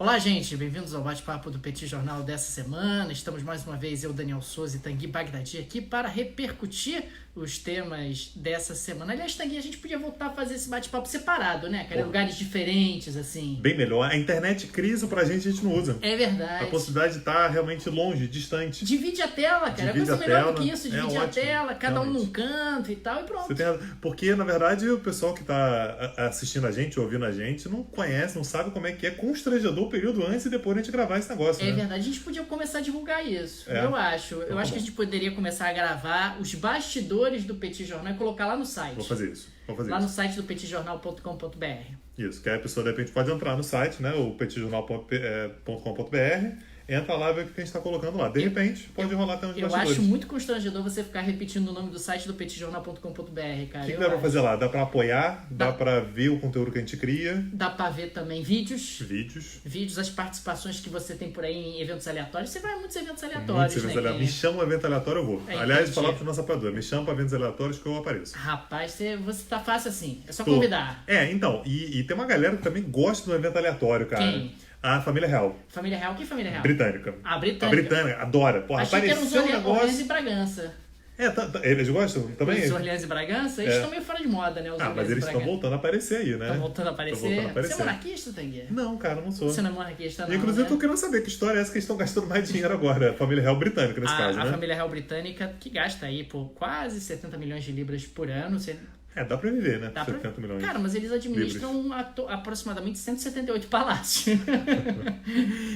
Olá, gente, bem-vindos ao bate-papo do Petit Jornal dessa semana. Estamos mais uma vez, eu, Daniel Souza e Tanguy Bagdadi aqui para repercutir os temas dessa semana. Aliás, Tanguy, a gente podia voltar a fazer esse bate-papo separado, né, cara? Em lugares diferentes, assim. Bem melhor. A internet crise pra gente, a gente não usa. É verdade. A possibilidade de estar realmente longe, distante. Divide a tela, cara. Divide é coisa melhor tela, do que isso. Divide a ótimo, tela, cada um realmente. num canto e tal, e pronto. Você tem razão. Porque, na verdade, o pessoal que tá assistindo a gente, ouvindo a gente, não conhece, não sabe como é que é constrangedor o período antes e depois a gente gravar esse negócio, É né? verdade, a gente podia começar a divulgar isso. É. Eu acho. Eu Então, acho tá que a bom. gente poderia começar a gravar os bastidores do Petit Jornal e colocar lá no site. Vou fazer isso. Lá no site do petitjornal.com.br. Isso, que aí a pessoa de repente pode entrar no site, né? O petitjornal.com.br, entra lá e vê o que a gente está colocando lá. De repente, pode rolar até uns Eu bastidores. acho muito constrangedor você ficar repetindo o nome do site do petitjornal.com.br, cara. O que Eu dá pra acho. fazer lá? Dá pra apoiar, dá Dá. pra ver o conteúdo que a gente cria, Dá pra ver também vídeos, vídeos. as participações que você tem por aí em eventos aleatórios. Você vai a muitos eventos aleatórios, Muitos eventos né? aleatórios. Me chama um evento aleatório, eu vou. É, Aliás, entendi. falar pro nosso apoiador, me chama pra eventos aleatórios que eu apareço. Rapaz, você tá fácil assim. É só Tô. convidar. É, então, e tem uma galera que também gosta do evento aleatório, cara. Quem? A Família Real, Família Real, que família real? britânica. Ah, britânica. A britânica, adora. Porra, Achei que era os apareceu um Orleans e negócio... Bragança. Eles gostam também? Os Orleans e Bragança, eles estão meio fora de moda, né? Os Ah, Orleans mas e eles estão Bragança. voltando a aparecer aí, né? Estão voltando a aparecer. Tão voltando a aparecer. Você é monarquista, Tanguy? Não, cara, não sou. Você não é monarquista, não. Inclusive, eu né? tô querendo saber que história é essa que eles estão gastando mais dinheiro agora. A Família Real britânica, nesse caso, A né? família real britânica, que gasta aí por quase 70 milhões de libras por ano. Dá pra viver, né? Dá pra... 70 milhões. Cara, mas eles administram aproximadamente 178 palácios.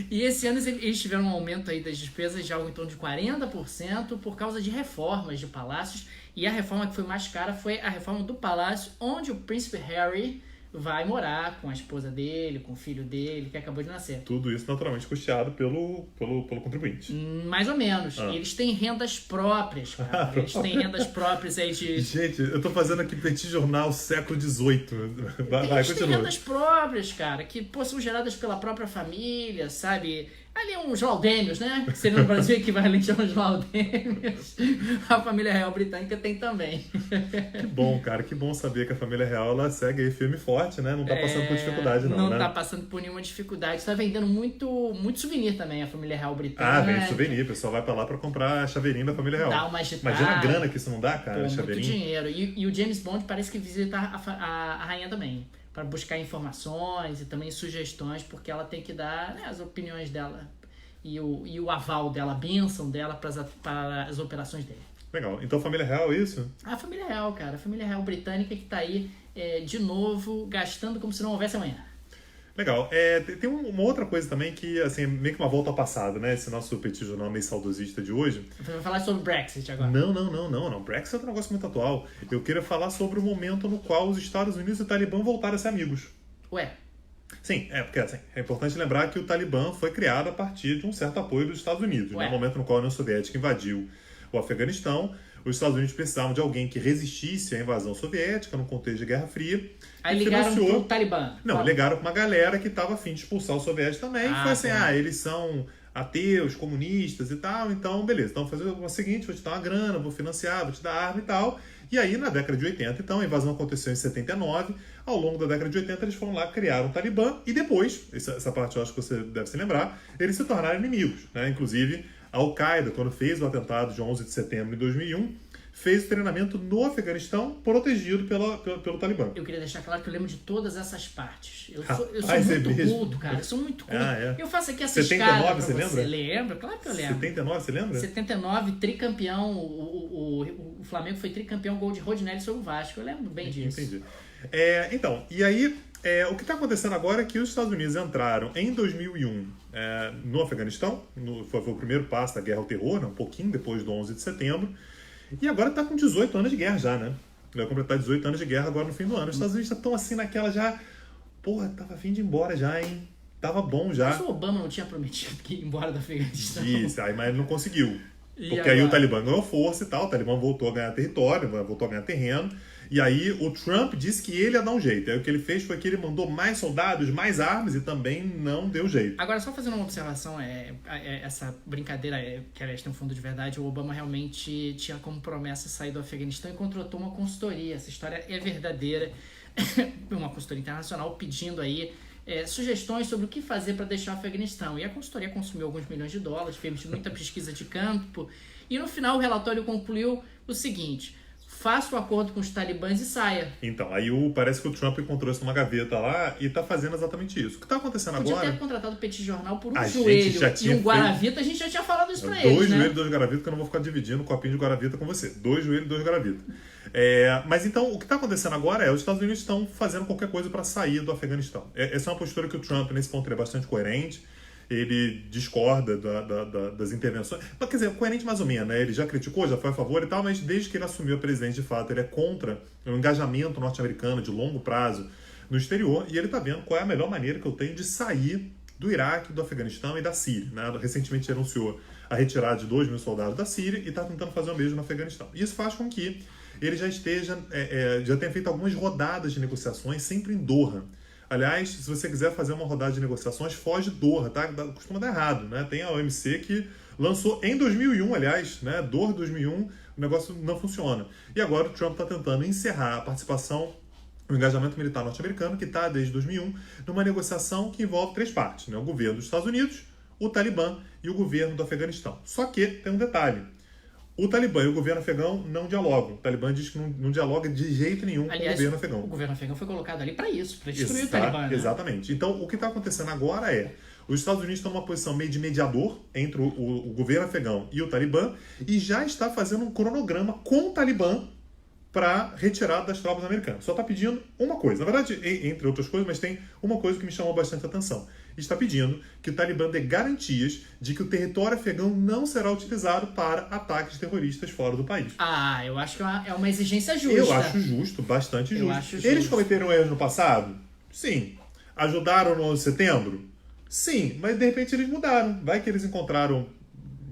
E esse ano eles tiveram um aumento aí das despesas de algo em torno de 40% por causa de reformas de palácios. E a reforma que foi mais cara foi a reforma do palácio onde o príncipe Harry vai morar com a esposa dele, com o filho dele, que acabou de nascer. Tudo isso naturalmente custeado pelo contribuinte. Mais ou menos. Eles têm rendas próprias, cara. Eles têm rendas próprias aí de... Gente, eu tô fazendo aqui Petit Jornal século XVIII. Vai, Eles têm continua. rendas próprias, cara, que são geradas pela própria família, sabe? Ali uns laudêmios, né? Que seria no Brasil equivalente a uns laudêmios. A família real britânica tem também. Que bom, cara. Que bom saber que a família real ela segue aí firme e forte, né? Não tá passando por dificuldade, não, né? Não tá passando por nenhuma dificuldade. Está vendendo muito souvenir também, a família real britânica. Ah, vem souvenir. O pessoal vai pra lá pra comprar chaveirinho da família real. Dá uma agitada. Imagina a grana que isso não dá, cara, Pô, muito chaveirinho. dinheiro. E o James Bond parece que visita a rainha também, para buscar informações e também sugestões, porque ela tem que dar, né, as opiniões dela e o aval dela, a bênção dela para as operações dele. Legal. Então, família real, é isso? A família real, cara. A família real britânica que tá aí, de novo, gastando como se não houvesse amanhã. Legal. Tem uma outra coisa também que, assim, meio que uma volta ao passado, né? Esse nosso Petit Jornal meio saudosista de hoje. Você vai falar sobre Brexit agora. Não. Brexit é um negócio muito atual. Eu queria falar sobre o momento no qual os Estados Unidos e o Talibã voltaram a ser amigos. Ué, Sim, porque assim, é importante lembrar que o Talibã foi criado a partir de um certo apoio dos Estados Unidos. Ué. No momento no qual a União Soviética invadiu o Afeganistão, os Estados Unidos precisavam de alguém que resistisse à invasão soviética no contexto de Guerra Fria. aí e ligaram financiou... pro Talibã. Não, Fala. ligaram pra uma galera que estava a fim de expulsar os soviéticos também. E foi assim, tá. eles são ateus, comunistas e tal, então beleza. Então fazer o seguinte, vou te dar uma grana, vou financiar, vou te dar arma e tal. E aí, na década de 80, então, a invasão aconteceu em 79. Ao longo da década de 80, eles foram lá, criaram o Talibã. E depois, essa parte eu acho que você deve se lembrar, eles se tornaram inimigos, né? Inclusive, a Al-Qaeda, quando fez o atentado de 11 de setembro de 2001, fez treinamento no Afeganistão, protegido pelo Talibã. Eu queria deixar claro que eu lembro de todas essas partes. Eu sou Rapaz, é muito mesmo? culto, cara. Eu sou muito culto. É. Eu faço aqui essa 79, escada pra você lembra? Lembro, claro que eu lembro. 79, você lembra? 79, tricampeão. O Flamengo foi tricampeão, gol de Rodinelli sobre o Vasco. Eu lembro bem disso. Entendi. Então, e aí, o que está acontecendo agora é que os Estados Unidos entraram em 2001 no Afeganistão, foi o primeiro passo da guerra ao terror, né, um pouquinho depois do 11 de setembro, e agora está com 18 anos de guerra já, né? Vai completar 18 anos de guerra agora no fim do ano. Os Estados Unidos estão assim naquela já... Porra, tava vindo embora já, hein? Tava bom já. Mas o Obama não tinha prometido que ia embora do Afeganistão. Isso, mas ele não conseguiu. E Porque agora? aí o Talibã ganhou força e tal, o Talibã voltou a ganhar território, voltou a ganhar terreno, e aí o Trump disse que ele ia dar um jeito. Aí o que ele fez foi que ele mandou mais soldados, mais armas, e também não deu jeito. Agora, só fazendo uma observação, essa brincadeira, que aliás tem um fundo de verdade, o Obama realmente tinha como promessa sair do Afeganistão e contratou uma consultoria. Essa história é verdadeira. Uma consultoria internacional pedindo aí sugestões sobre o que fazer para deixar o Afeganistão. E a consultoria consumiu alguns milhões de dólares, fez muita pesquisa de campo, e no final o relatório concluiu o seguinte: faça o acordo com os talibãs e saia. Então, aí parece que o Trump encontrou isso numa gaveta lá e tá fazendo exatamente isso. O que tá acontecendo Podia agora... ter contratado o Petit Jornal por um A joelho gente já e tinha um Guaravita, a gente já tinha falado isso pra eles, Dois né? joelhos e 2 Guaravita, que eu não vou ficar dividindo um copinho de Guaravita com você. 2 joelhos e 2 Guaravita. Mas então, o que está acontecendo agora os Estados Unidos estão fazendo qualquer coisa para sair do Afeganistão. Essa é uma postura que o Trump, nesse ponto, é bastante coerente. Ele discorda das intervenções. Mas, quer dizer, coerente mais ou menos, né? Ele já criticou, já foi a favor e tal, mas desde que ele assumiu a presidência, de fato, ele é contra o engajamento norte-americano de longo prazo no exterior, e ele está vendo qual é a melhor maneira que eu tenho de sair do Iraque, do Afeganistão e da Síria, né? Recentemente ele anunciou a retirada de 2 mil soldados da Síria e está tentando fazer o mesmo no Afeganistão. Isso faz com que ele já tenha feito algumas rodadas de negociações, sempre em Doha. Aliás, se você quiser fazer uma rodada de negociações, foge de Doha, tá? Costuma dar errado, né? Tem a OMC que lançou em 2001, aliás, né? Doha 2001, o negócio não funciona. E agora o Trump está tentando encerrar a participação, o engajamento militar norte-americano, que está desde 2001, numa negociação que envolve 3 partes, né? O governo dos Estados Unidos, o Talibã e o governo do Afeganistão. Só que tem um detalhe: o Talibã e o governo afegão não dialogam. O Talibã diz que não dialoga de jeito nenhum com o governo afegão. O governo afegão foi colocado ali para isso, para destruir o Talibã. Né? Exatamente. Então, o que está acontecendo agora os Estados Unidos estão numa posição meio de mediador entre o governo afegão e o Talibã, e já está fazendo um cronograma com o Talibã para retirada das tropas americanas. Só está pedindo uma coisa. Na verdade, entre outras coisas, mas tem uma coisa que me chamou bastante atenção. Está pedindo que o Talibã dê garantias de que o território afegão não será utilizado para ataques terroristas fora do país. Eu acho que é uma exigência justa. Eu acho justo, bastante justo. Eles cometeram erros no passado? Sim. Ajudaram no 11 de setembro? Sim, mas de repente eles mudaram. Vai que eles encontraram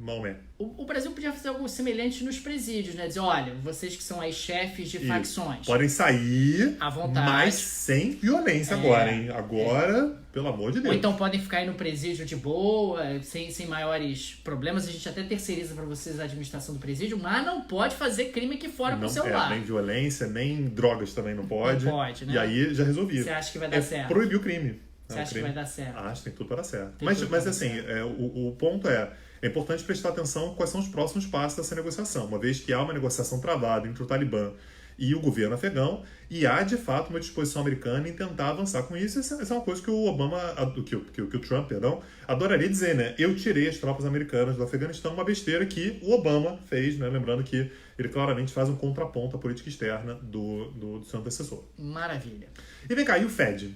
Maomé. O Brasil podia fazer algo semelhante nos presídios, né? Dizer, olha, vocês que são aí chefes de facções, podem sair à vontade, mas sem violência agora, hein? Agora, pelo amor de Deus. Ou então podem ficar aí no presídio de boa, sem maiores problemas. A gente até terceiriza para vocês a administração do presídio, mas não pode fazer crime aqui fora com o celular. Nem violência, nem drogas também não pode. Não pode, né? E aí já resolvia. Você acha que vai dar certo? Proibir o crime. Você acha que vai dar certo? Acho que tem tudo para dar certo. Mas assim, o ponto é importante prestar atenção quais são os próximos passos dessa negociação, uma vez que há uma negociação travada entre o Talibã e o governo afegão, e há, de fato, uma disposição americana em tentar avançar com isso. Essa é uma coisa que o Trump, adoraria dizer, né? Eu tirei as tropas americanas do Afeganistão, uma besteira que o Obama fez, né? Lembrando que ele claramente faz um contraponto à política externa do seu antecessor. Maravilha. E vem cá, e o Fed?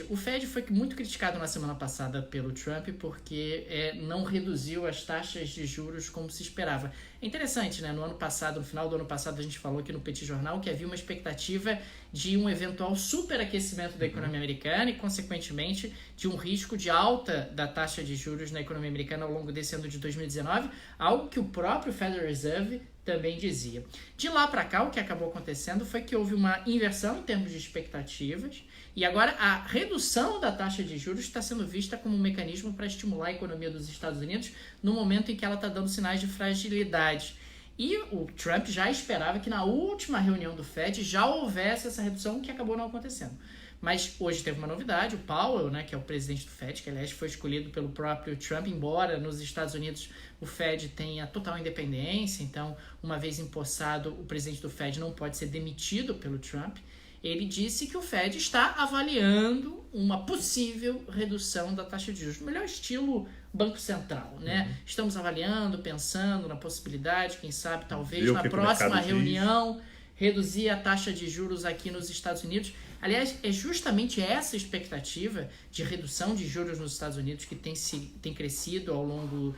O Fed foi muito criticado na semana passada pelo Trump porque não reduziu as taxas de juros como se esperava. É interessante, né? No final do ano passado, a gente falou aqui no Petit Jornal que havia uma expectativa de um eventual superaquecimento da economia americana e, consequentemente, de um risco de alta da taxa de juros na economia americana ao longo desse ano de 2019, algo que o próprio Federal Reserve também dizia. De lá para cá, o que acabou acontecendo foi que houve uma inversão em termos de expectativas, e agora a redução da taxa de juros está sendo vista como um mecanismo para estimular a economia dos Estados Unidos no momento em que ela está dando sinais de fragilidade. E o Trump já esperava que na última reunião do Fed já houvesse essa redução, que acabou não acontecendo. Mas hoje teve uma novidade: o Powell, né, que é o presidente do Fed, que aliás foi escolhido pelo próprio Trump, embora nos Estados Unidos o Fed tenha total independência, então uma vez empossado o presidente do Fed não pode ser demitido pelo Trump. Ele disse que o Fed está avaliando uma possível redução da taxa de juros, no melhor estilo Banco Central, né? Estamos avaliando, pensando na possibilidade, quem sabe, talvez na próxima reunião, reduzir a taxa de juros aqui nos Estados Unidos. Aliás, é justamente essa expectativa de redução de juros nos Estados Unidos que tem crescido ao longo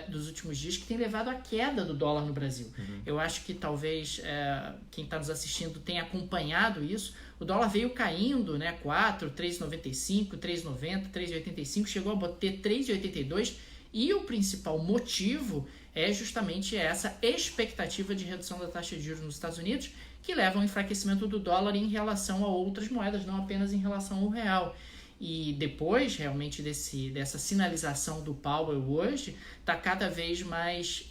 dos últimos dias, que tem levado à queda do dólar no Brasil. Eu acho que talvez quem está nos assistindo tenha acompanhado isso. O dólar veio caindo, né? 4, 3,95, 3,90, 3,85, chegou a bater 3,82, e o principal motivo é justamente essa expectativa de redução da taxa de juros nos Estados Unidos, que leva ao enfraquecimento do dólar em relação a outras moedas, não apenas em relação ao real. E depois, realmente, dessa sinalização do Powell hoje, está cada vez mais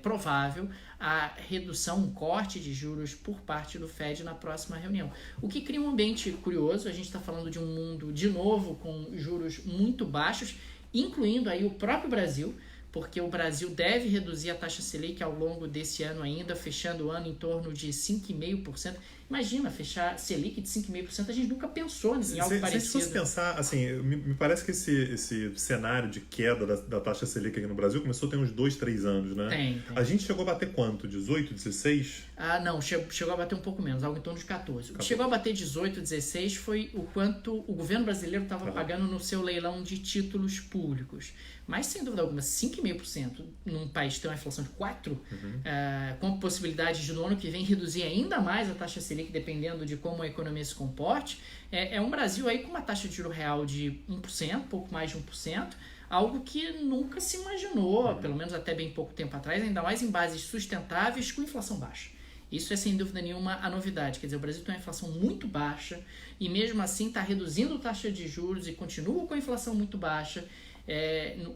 provável a redução, um corte de juros por parte do Fed na próxima reunião. O que cria um ambiente curioso. A gente está falando de um mundo, de novo, com juros muito baixos, incluindo aí o próprio Brasil, porque o Brasil deve reduzir a taxa Selic ao longo desse ano ainda, fechando o ano em torno de 5,5%. Imagina, fechar Selic de 5,5%, a gente nunca pensou em algo parecido. Se fosse pensar, assim, me parece que esse cenário de queda da taxa Selic aqui no Brasil começou a ter uns 2, 3 anos, né? Tem. A gente chegou a bater quanto? 18, 16? Ah, não, chegou a bater um pouco menos, algo em torno de 14. O que chegou a bater 18, 16 foi o quanto o governo brasileiro estava pagando no seu leilão de títulos públicos. Mas, sem dúvida alguma, 5,5% num país que tem uma inflação de 4%, com possibilidade de no ano que vem reduzir ainda mais a taxa Selic, dependendo de como a economia se comporte, é um Brasil aí com uma taxa de juro real de 1%, pouco mais de 1%, algo que nunca se imaginou, pelo menos até bem pouco tempo atrás, ainda mais em bases sustentáveis com inflação baixa. Isso é sem dúvida nenhuma a novidade, quer dizer, o Brasil tem uma inflação muito baixa e mesmo assim está reduzindo a taxa de juros e continua com a inflação muito baixa,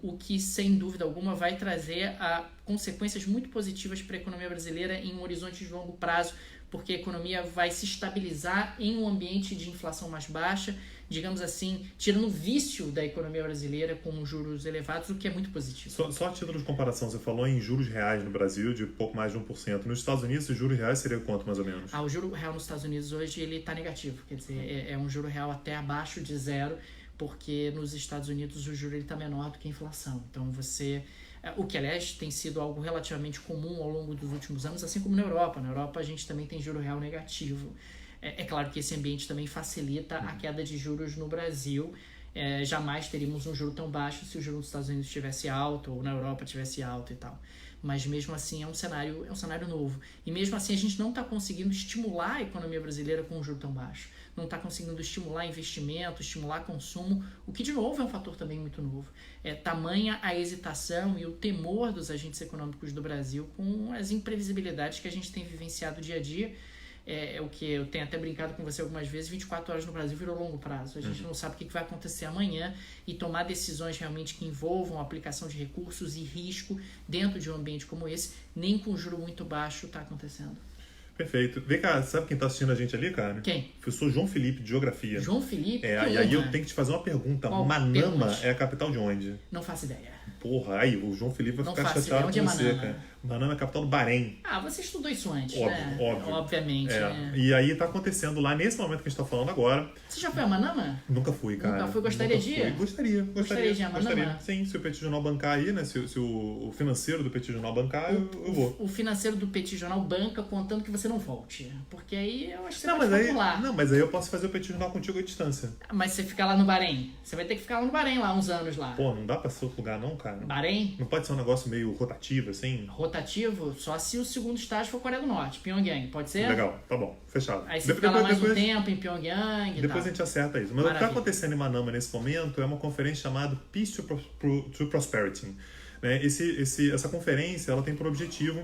o que sem dúvida alguma vai trazer consequências muito positivas para a economia brasileira em um horizonte de longo prazo, porque a economia vai se estabilizar em um ambiente de inflação mais baixa, digamos assim, tirando o vício da economia brasileira com juros elevados, o que é muito positivo. Só a título de comparação, você falou em juros reais no Brasil de pouco mais de 1%. Nos Estados Unidos, os juros reais seria quanto, mais ou menos? O juro real nos Estados Unidos hoje ele está negativo, quer dizer, é um juro real até abaixo de zero, porque nos Estados Unidos o juro está menor do que a inflação. Então o que aliás tem sido algo relativamente comum ao longo dos últimos anos, assim como na Europa. Na Europa a gente também tem juro real negativo. É claro que esse ambiente também facilita a queda de juros no Brasil. Jamais teríamos um juro tão baixo se o juro nos Estados Unidos estivesse alto ou na Europa estivesse alto e tal. Mas mesmo assim é um cenário novo. E mesmo assim a gente não está conseguindo estimular a economia brasileira com um juro tão baixo. Não está conseguindo estimular investimento, estimular consumo, o que de novo é um fator também muito novo. Tamanha a hesitação e o temor dos agentes econômicos do Brasil com as imprevisibilidades que a gente tem vivenciado dia a dia. O que eu tenho até brincado com você algumas vezes, 24 horas no Brasil virou longo prazo. A gente não sabe o que vai acontecer amanhã e tomar decisões realmente que envolvam a aplicação de recursos e risco dentro de um ambiente como esse, nem com juro muito baixo está acontecendo. Perfeito. Vem cá, sabe quem está assistindo a gente ali, cara? Quem? Professor João Felipe, de Geografia. João Felipe? E aí eu tenho que te fazer uma pergunta. Qual? Manama Pergunte. é a capital de onde? Não faço ideia. Porra, aí o João Felipe vai Não ficar faço chateado ideia. com Onde é você, Manama? cara. Manama é a capital do Bahrein. Você estudou isso antes, Óbvio, né? óbvio. Obviamente. E aí tá acontecendo lá, nesse momento que a gente tá falando agora. Você já foi a Manama? Nunca fui, cara. Nunca fui, gostaria de ir? Gostaria de ir a Manama. Sim, se o Petit Jornal bancar aí, né? Se o financeiro do Petit Jornal bancar, eu vou. O financeiro do Petit Jornal banca contando que você não volte. Porque aí eu acho que você vai popular. Não, mas aí eu posso fazer o Petit Jornal contigo à distância. Mas você ficar lá no Bahrein. Você vai ter que ficar lá no Bahrein, lá uns anos lá. Pô, não dá pra ser outro lugar não, cara? Bahrein? Não pode ser um negócio meio rotativo, assim? Rotativo? Só se o segundo estágio for Coreia do Norte, Pyongyang. Pode ser? Legal, tá bom. Fechado. Aí você fica lá mais um tempo em Pyongyang e Depois tal. a gente acerta isso. Mas o que está acontecendo em Manama nesse momento é uma conferência chamada Peace to Prosperity. Né? Essa conferência ela tem por objetivo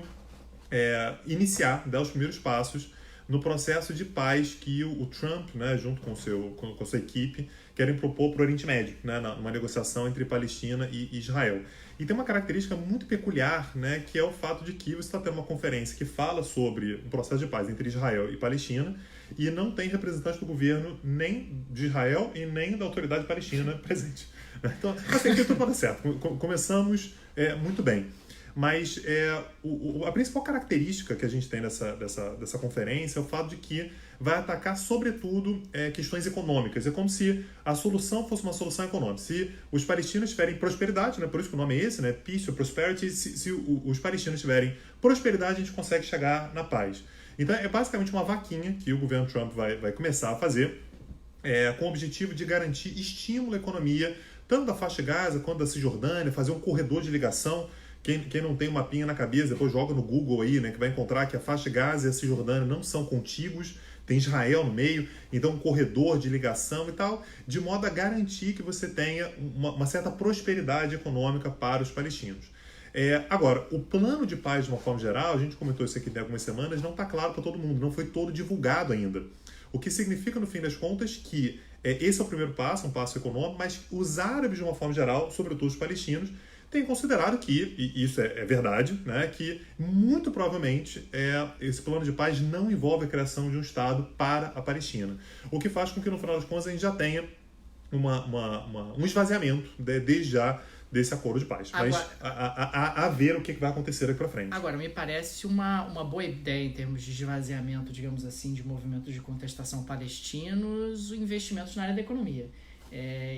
iniciar, dar os primeiros passos no processo de paz que o Trump, né, junto com a sua equipe, querem propor para o Oriente Médio, né, numa negociação entre Palestina e Israel. E tem uma característica muito peculiar, né, que é o fato de que você está tendo uma conferência que fala sobre um processo de paz entre Israel e Palestina e não tem representante do governo nem de Israel e nem da autoridade palestina presente. Então, assim, aqui tudo pode dar certo. Começamos muito bem. Mas a principal característica que a gente tem dessa conferência é o fato de que vai atacar, sobretudo, questões econômicas. É como se a solução fosse uma solução econômica. Se os palestinos tiverem prosperidade, né, por isso que o nome é esse, né, Peace or Prosperity, se os palestinos tiverem prosperidade, a gente consegue chegar na paz. Então, é basicamente uma vaquinha que o governo Trump vai começar a fazer com o objetivo de garantir estímulo à economia, tanto da faixa de Gaza quanto da Cisjordânia, fazer um corredor de ligação. Quem não tem um mapinha na cabeça, depois joga no Google aí, né, que vai encontrar que a faixa de Gaza e a Cisjordânia não são contíguos, tem Israel no meio, então um corredor de ligação e tal, de modo a garantir que você tenha uma certa prosperidade econômica para os palestinos. Agora, o plano de paz, de uma forma geral, a gente comentou isso aqui tem algumas semanas, não está claro para todo mundo, não foi todo divulgado ainda. O que significa, no fim das contas, que esse é o primeiro passo, um passo econômico, mas os árabes, de uma forma geral, sobretudo os palestinos, têm considerado que, e isso é verdade, né, que muito provavelmente esse plano de paz não envolve a criação de um Estado para a Palestina. O que faz com que, no final das contas, a gente já tenha um esvaziamento, desde já, desse acordo de paz. Agora, mas a ver o que vai acontecer daqui para frente. Agora, me parece uma boa ideia em termos de esvaziamento, digamos assim, de movimentos de contestação palestinos, investimentos na área da economia.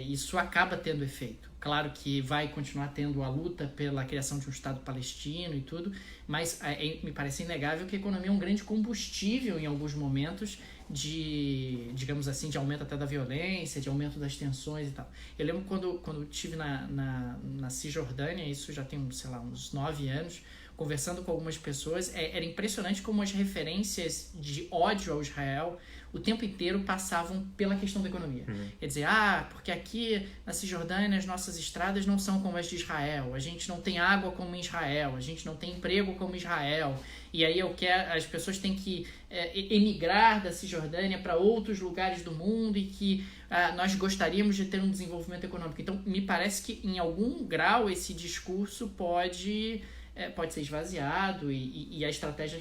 Isso acaba tendo efeito. Claro que vai continuar tendo a luta pela criação de um Estado palestino e tudo, mas me parece inegável que a economia é um grande combustível em alguns momentos de, digamos assim, de aumento até da violência, de aumento das tensões e tal. Eu lembro quando estive na Cisjordânia, isso já tem, sei lá, uns 9 anos, conversando com algumas pessoas, era impressionante como as referências de ódio ao Israel o tempo inteiro passavam pela questão da economia. Quer dizer, porque aqui na Cisjordânia as nossas estradas não são como as de Israel, a gente não tem água como em Israel, a gente não tem emprego como Israel, e aí as pessoas têm que emigrar da Cisjordânia para outros lugares do mundo e que nós gostaríamos de ter um desenvolvimento econômico. Então, me parece que em algum grau esse discurso pode ser esvaziado e a estratégia,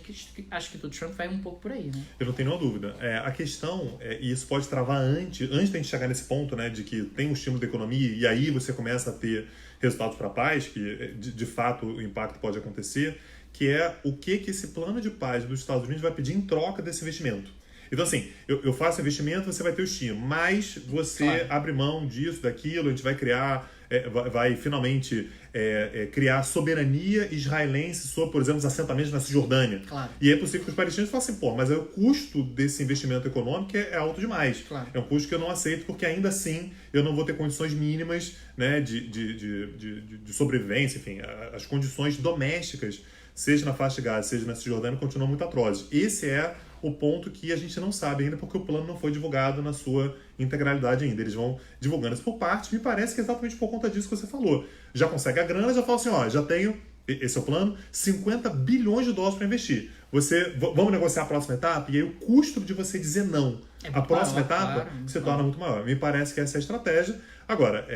acho que do Trump vai um pouco por aí, né? Eu não tenho nenhuma dúvida. A questão, e isso pode travar antes da gente chegar nesse ponto, né, de que tem um estímulo da economia e aí você começa a ter resultados para a paz, que de fato o impacto pode acontecer, que é o que esse plano de paz dos Estados Unidos vai pedir em troca desse investimento. Então, assim, eu faço investimento, você vai ter o estímulo, mas você abre mão disso, daquilo, a gente vai criar, vai finalmente criar soberania israelense sobre, por exemplo, os assentamentos na Cisjordânia. Claro. E é possível que os palestinos falem assim, mas o custo desse investimento econômico é alto demais. Claro. É um custo que eu não aceito, porque ainda assim eu não vou ter condições mínimas, né, de sobrevivência, enfim, as condições domésticas, seja na faixa de Gaza, seja na Cisjordânia, continuam muito atrozes. Esse é o ponto que a gente não sabe ainda, porque o plano não foi divulgado na sua integralidade ainda. Eles vão divulgando isso por partes, me parece que é exatamente por conta disso que você falou. Já consegue a grana, já fala assim, já tenho, esse é o plano, 50 bilhões de dólares para investir. Vamos negociar a próxima etapa? E aí o custo de você dizer não à próxima etapa se torna muito maior. Me parece que essa é a estratégia. Agora,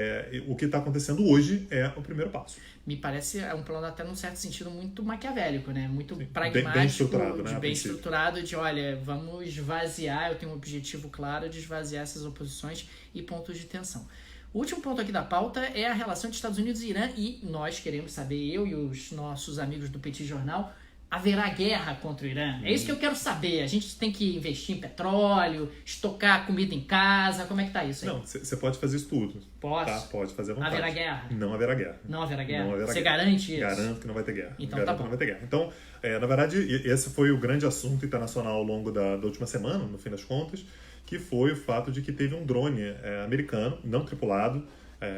o que está acontecendo hoje é o primeiro passo. Me parece um plano até num certo sentido muito maquiavélico, né? Muito pragmático, bem estruturado, né? Bem estruturado, de olha, vamos esvaziar, eu tenho um objetivo claro de esvaziar essas oposições e pontos de tensão. O último ponto aqui da pauta é a relação entre Estados Unidos e Irã, e nós queremos saber, eu e os nossos amigos do Petit Jornal, haverá guerra contra o Irã? É isso que eu quero saber. A gente tem que investir em petróleo, estocar comida em casa, como é que tá isso aí? Não, você pode fazer isso tudo. Posso? Tá, pode fazer à vontade. Haverá guerra? Não haverá guerra. Não haverá guerra? Não haverá Você guerra. garante isso? Garanto que não vai ter guerra. Então Garanto tá bom. que não vai ter guerra. Então, na verdade, esse foi o grande assunto internacional ao longo da última semana, no fim das contas, que foi o fato de que teve um drone americano, não tripulado,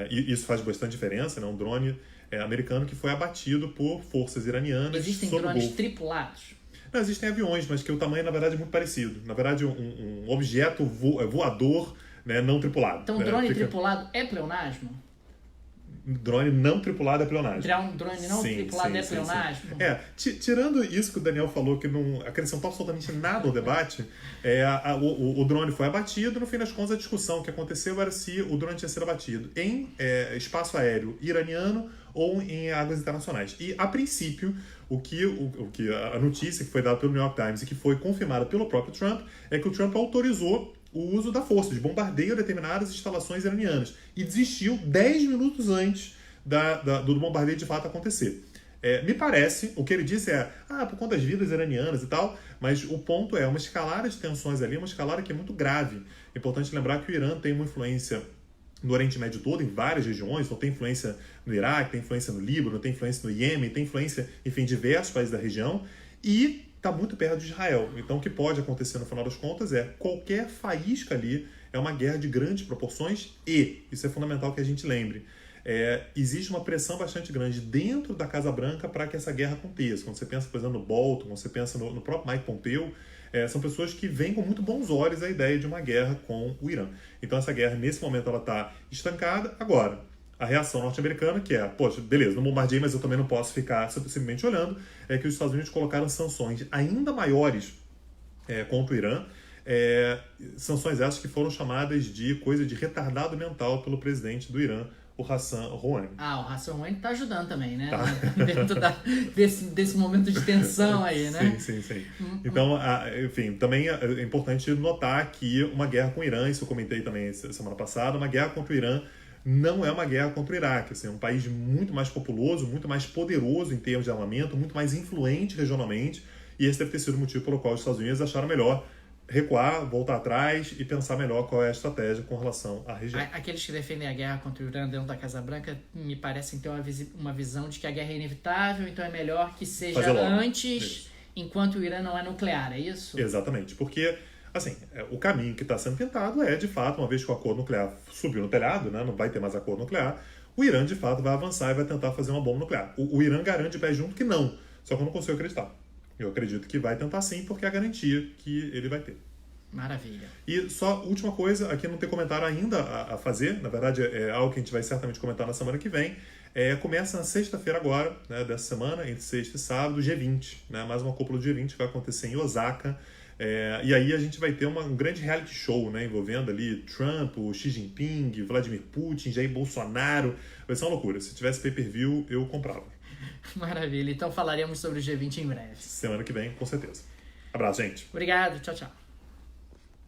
e isso faz bastante diferença, né? Um drone americano que foi abatido por forças iranianas. Existem drones tripulados? Não, existem aviões, mas que o tamanho, na verdade, é muito parecido. Na verdade, um objeto voador, né, não tripulado. Então, drone tripulado é pleonasmo? Drone não tripulado é pleonasmo. Drone não tripulado é pleonasmo? Tirando isso que o Daniel falou, que não acrescentou absolutamente nada ao debate, o drone foi abatido. No fim das contas, a discussão que aconteceu era se o drone tinha sido abatido em espaço aéreo iraniano ou em águas internacionais. E, a princípio, a notícia que foi dada pelo New York Times e que foi confirmada pelo próprio Trump é que o Trump autorizou o uso da força, de bombardeio a determinadas instalações iranianas, e desistiu 10 minutos antes do bombardeio de fato acontecer. Me parece, o que ele disse por conta das vidas iranianas e tal, mas o ponto é uma escalada de tensões ali, uma escalada que é muito grave. É importante lembrar que o Irã tem uma influência no Oriente Médio todo, em várias regiões, então tem influência no Iraque, tem influência no Líbano, tem influência no Iêmen, tem influência, enfim, em diversos países da região, e está muito perto de Israel. Então, o que pode acontecer no final das contas qualquer faísca ali é uma guerra de grandes proporções e, isso é fundamental que a gente lembre, existe uma pressão bastante grande dentro da Casa Branca para que essa guerra aconteça. Quando você pensa, por exemplo, no Bolton, quando você pensa no próprio Mike Pompeo, são pessoas que veem com muito bons olhos a ideia de uma guerra com o Irã. Então, essa guerra, nesse momento, ela está estancada. Agora, a reação norte-americana, que poxa, beleza, não bombardeei, mas eu também não posso ficar simplesmente olhando, é que os Estados Unidos colocaram sanções ainda maiores contra o Irã. Sanções essas que foram chamadas de coisa de retardado mental pelo presidente do Irã, o Hassan Rouhani. O Hassan Rouhani tá ajudando também, né? Tá. Dentro desse momento de tensão aí, né? Sim. Então, enfim, também é importante notar que uma guerra com o Irã, isso eu comentei também semana passada, uma guerra contra o Irã não é uma guerra contra o Iraque. Assim, é um país muito mais populoso, muito mais poderoso em termos de armamento, muito mais influente regionalmente, e esse deve ter sido o motivo pelo qual os Estados Unidos acharam melhor recuar, voltar atrás e pensar melhor qual é a estratégia com relação à região. Aqueles que defendem a guerra contra o Irã dentro da Casa Branca me parecem ter uma visão de que a guerra é inevitável, então é melhor que seja antes, enquanto o Irã não é nuclear, é isso? Exatamente, porque assim, o caminho que está sendo tentado é, de fato, uma vez que o acordo nuclear subiu no telhado, né, não vai ter mais acordo nuclear, o Irã, de fato, vai avançar e vai tentar fazer uma bomba nuclear. O Irã garante de pé junto que não, só que eu não consigo acreditar. Eu acredito que vai tentar sim, porque é a garantia que ele vai ter. Maravilha. E só última coisa, aqui não tem comentário ainda a fazer, na verdade é algo que a gente vai certamente comentar na semana que vem. Começa na sexta-feira agora, né, dessa semana, entre sexta e sábado, G20, né, mais uma cúpula do G20 que vai acontecer em Osaka. E aí a gente vai ter um grande reality show, né, envolvendo ali Trump, o Xi Jinping, Vladimir Putin, Jair Bolsonaro. Vai ser uma loucura. Se tivesse pay-per-view, eu comprava. Maravilha. Então falaremos sobre o G20 em breve. Semana que vem, com certeza. Abraço, gente. Obrigado. Tchau, tchau.